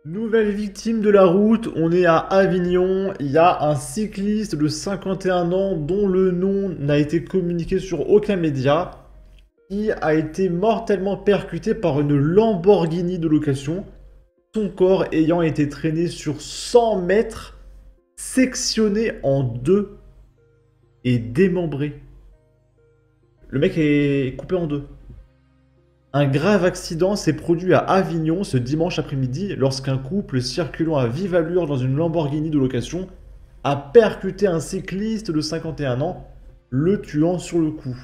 Nouvelle victime de la route, on est à Avignon, il y a un cycliste de 51 ans dont le nom n'a été communiqué sur aucun média, qui a été mortellement percuté par une Lamborghini de location, son corps ayant été traîné sur 100 mètres, sectionné en deux et démembré. Le mec est coupé en deux. Un grave accident s'est produit à Avignon ce dimanche après-midi lorsqu'un couple circulant à vive allure dans une Lamborghini de location a percuté un cycliste de 51 ans, le tuant sur le coup.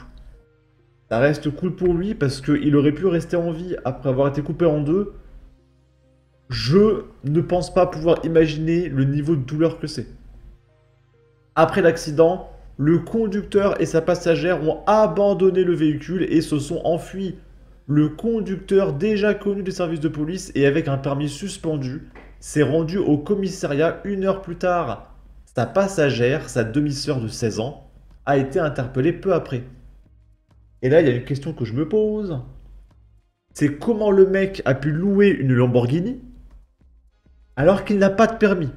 Ça reste cool pour lui parce qu'il aurait pu rester en vie après avoir été coupé en deux. Je ne pense pas pouvoir imaginer le niveau de douleur que c'est. Après l'accident, le conducteur et sa passagère ont abandonné le véhicule et se sont enfuis. Le conducteur, déjà connu des services de police et avec un permis suspendu, s'est rendu au commissariat une heure plus tard. Sa passagère, sa demi-sœur de 16 ans, a été interpellée peu après. Et là, il y a une question que je me pose. C'est comment le mec a pu louer une Lamborghini alors qu'il n'a pas de permis.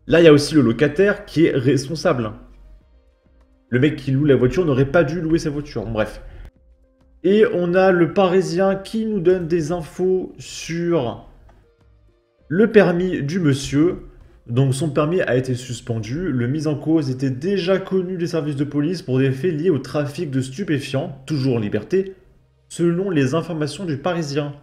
Là, il y a aussi le locataire qui est responsable. Le mec qui loue la voiture n'aurait pas dû louer sa voiture. Bref. Et on a le Parisien qui nous donne des infos sur le permis du monsieur. Donc son permis a été suspendu. Le mis en cause était déjà connu des services de police pour des faits liés au trafic de stupéfiants, toujours en liberté, selon les informations du Parisien.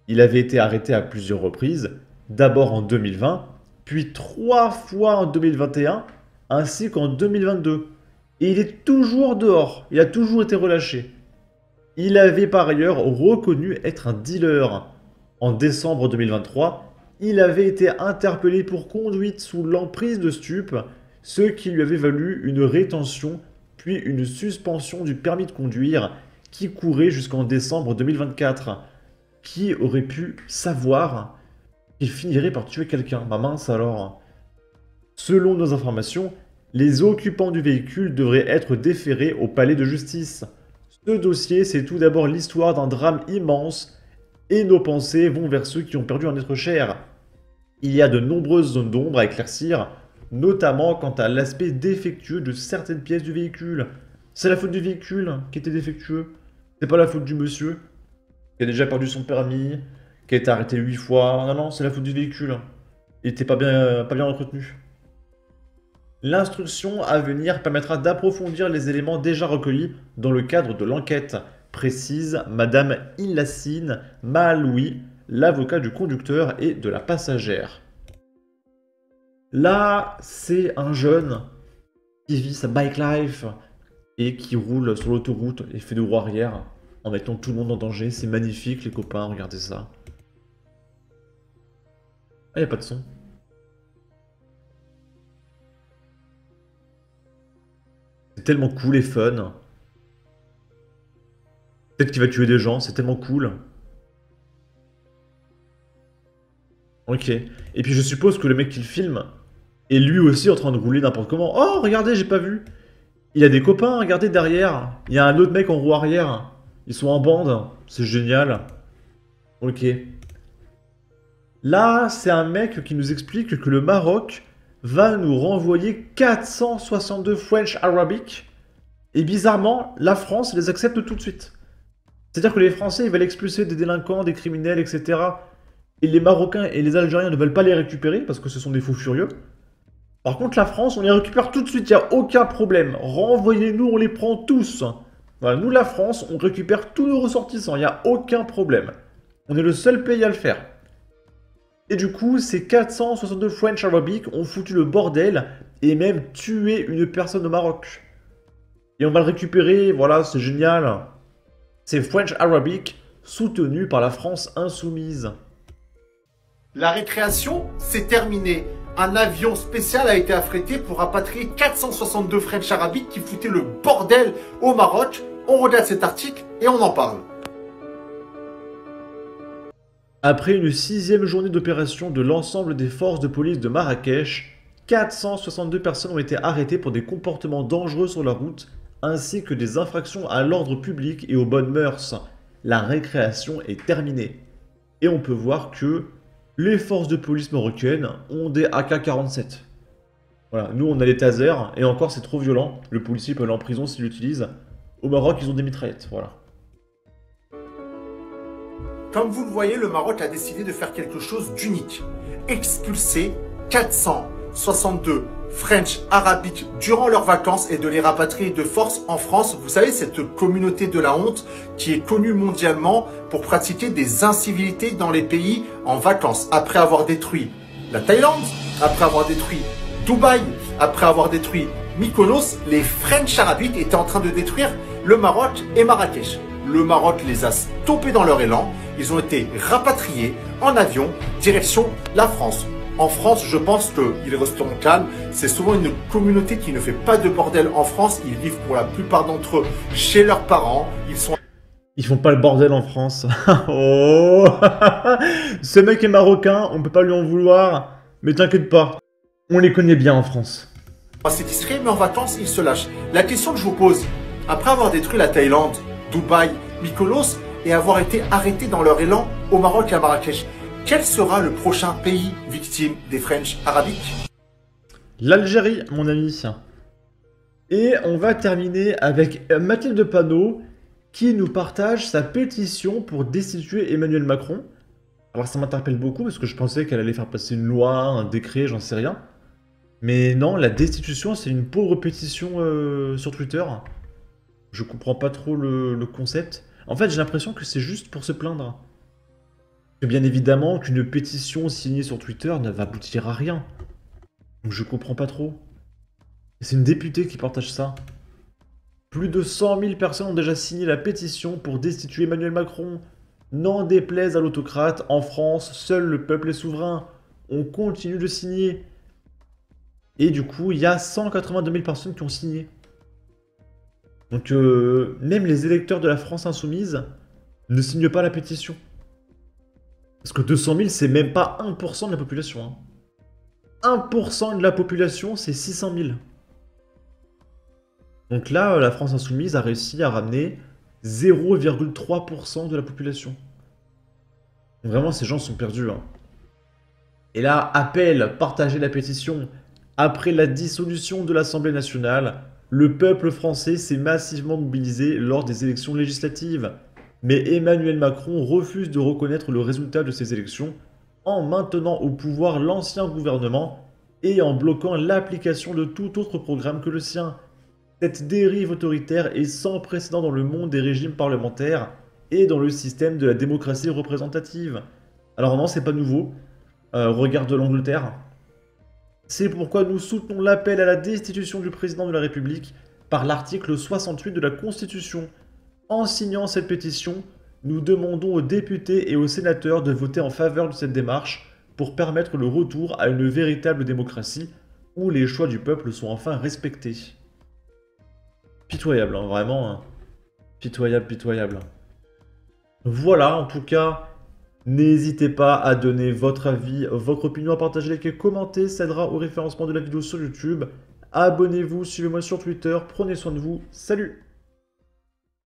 Il avait été arrêté à plusieurs reprises, d'abord en 2020, puis 3 fois en 2021, ainsi qu'en 2022. Et il est toujours dehors, il a toujours été relâché. Il avait par ailleurs reconnu être un dealer. En décembre 2023, il avait été interpellé pour conduite sous l'emprise de stupes, ce qui lui avait valu une rétention puis une suspension du permis de conduire qui courait jusqu'en décembre 2024. Qui aurait pu savoir qu'il finirait par tuer quelqu'un? Bah mince alors. Selon nos informations, les occupants du véhicule devraient être déférés au palais de justice. Ce dossier, c'est tout d'abord l'histoire d'un drame immense, et nos pensées vont vers ceux qui ont perdu un être cher. Il y a de nombreuses zones d'ombre à éclaircir, notamment quant à l'aspect défectueux de certaines pièces du véhicule. C'est la faute du véhicule qui était défectueux, c'est pas la faute du monsieur, qui a déjà perdu son permis, qui a été arrêté 8 fois. Non, non, c'est la faute du véhicule. Il était pas bien entretenu. L'instruction à venir permettra d'approfondir les éléments déjà recueillis dans le cadre de l'enquête, précise Madame Ilassine Mahaloui, l'avocat du conducteur et de la passagère. Là, c'est un jeune qui vit sa bike life et qui roule sur l'autoroute et fait de roues arrière en mettant tout le monde en danger. C'est magnifique, les copains, regardez ça. Ah, y a pas de son. C'est tellement cool et fun. Peut-être qu'il va tuer des gens, c'est tellement cool. Ok. Et puis je suppose que le mec qui le filme est lui aussi en train de rouler n'importe comment. Oh, regardez, j'ai pas vu. Il a des copains, regardez derrière. Il y a un autre mec en roue arrière. Ils sont en bande. C'est génial. Ok. Là, c'est un mec qui nous explique que le Maroc va nous renvoyer 462 French Arabic. Et bizarrement, la France les accepte tout de suite. C'est-à-dire que les Français, ils veulent expulser des délinquants, des criminels, etc. Et les Marocains et les Algériens ne veulent pas les récupérer parce que ce sont des fous furieux. Par contre, la France, on les récupère tout de suite, il n'y a aucun problème. Renvoyez-nous, on les prend tous. Voilà, nous, la France, on récupère tous nos ressortissants, il n'y a aucun problème. On est le seul pays à le faire. Et du coup, ces 462 French Arabic ont foutu le bordel et même tué une personne au Maroc. Et on va le récupérer, voilà, c'est génial. C'est French Arabic soutenu par la France insoumise. La récréation, c'est terminé. Un avion spécial a été affrété pour rapatrier 462 French Arabic qui foutaient le bordel au Maroc. On regarde cet article et on en parle. Après une 6e journée d'opération de l'ensemble des forces de police de Marrakech, 462 personnes ont été arrêtées pour des comportements dangereux sur la route, ainsi que des infractions à l'ordre public et aux bonnes mœurs. La récréation est terminée. Et on peut voir que les forces de police marocaines ont des AK-47. Voilà, nous on a les tasers, et encore c'est trop violent, le policier peut aller en prison s'il l'utilise. Au Maroc, ils ont des mitraillettes, voilà. Comme vous le voyez, le Maroc a décidé de faire quelque chose d'unique. Expulser 462 French arabiques durant leurs vacances et de les rapatrier de force en France. Vous savez, cette communauté de la honte qui est connue mondialement pour pratiquer des incivilités dans les pays en vacances. Après avoir détruit la Thaïlande, après avoir détruit Dubaï, après avoir détruit Mykonos, les French arabiques étaient en train de détruire le Maroc et Marrakech. Le Maroc les a stoppés dans leur élan. Ils ont été rapatriés en avion, direction la France. En France, je pense qu'ils resteront calmes. C'est souvent une communauté qui ne fait pas de bordel en France. Ils vivent pour la plupart d'entre eux chez leurs parents. Ils font pas le bordel en France. Oh. Ce mec est marocain, on peut pas lui en vouloir. Mais t'inquiète pas, on les connaît bien en France. Assez discret, mais en vacances, ils se lâchent. La question que je vous pose, après avoir détruit la Thaïlande, Dubaï, Mykonos, et avoir été arrêtés dans leur élan au Maroc et à Marrakech, quel sera le prochain pays victime des French arabiques? L'Algérie, mon ami. Et on va terminer avec Mathilde Panot, qui nous partage sa pétition pour destituer Emmanuel Macron. Alors ça m'interpelle beaucoup, parce que je pensais qu'elle allait faire passer une loi, un décret, j'en sais rien. Mais non, la destitution, c'est une pauvre pétition sur Twitter. Je comprends pas trop le concept. En fait, j'ai l'impression que c'est juste pour se plaindre. Que bien évidemment, qu'une pétition signée sur Twitter ne va aboutir à rien. Donc je comprends pas trop. C'est une députée qui partage ça. Plus de 100 000 personnes ont déjà signé la pétition pour destituer Emmanuel Macron. N'en déplaise à l'autocrate, en France, seul le peuple est souverain. On continue de signer. Et du coup, il y a 182 000 personnes qui ont signé. Donc même les électeurs de la France Insoumise ne signent pas la pétition. Parce que 200 000, c'est même pas 1% de la population. Hein. 1% de la population, c'est 600 000. Donc là, la France Insoumise a réussi à ramener 0,3% de la population. Donc vraiment, ces gens sont perdus. Hein. Et là, appel, partagez la pétition. Après la dissolution de l'Assemblée nationale, le peuple français s'est massivement mobilisé lors des élections législatives. Mais Emmanuel Macron refuse de reconnaître le résultat de ces élections en maintenant au pouvoir l'ancien gouvernement et en bloquant l'application de tout autre programme que le sien. Cette dérive autoritaire est sans précédent dans le monde des régimes parlementaires et dans le système de la démocratie représentative. Alors non, c'est pas nouveau. Regarde l'Angleterre. C'est pourquoi nous soutenons l'appel à la destitution du président de la République par l'article 68 de la Constitution. En signant cette pétition, nous demandons aux députés et aux sénateurs de voter en faveur de cette démarche pour permettre le retour à une véritable démocratie où les choix du peuple sont enfin respectés. Pitoyable, hein, vraiment. Hein. Pitoyable, pitoyable. Voilà, en tout cas, n'hésitez pas à donner votre avis, votre opinion, à partager, liker, commenter, ça aidera au référencement de la vidéo sur YouTube. Abonnez-vous, suivez-moi sur Twitter, prenez soin de vous, salut!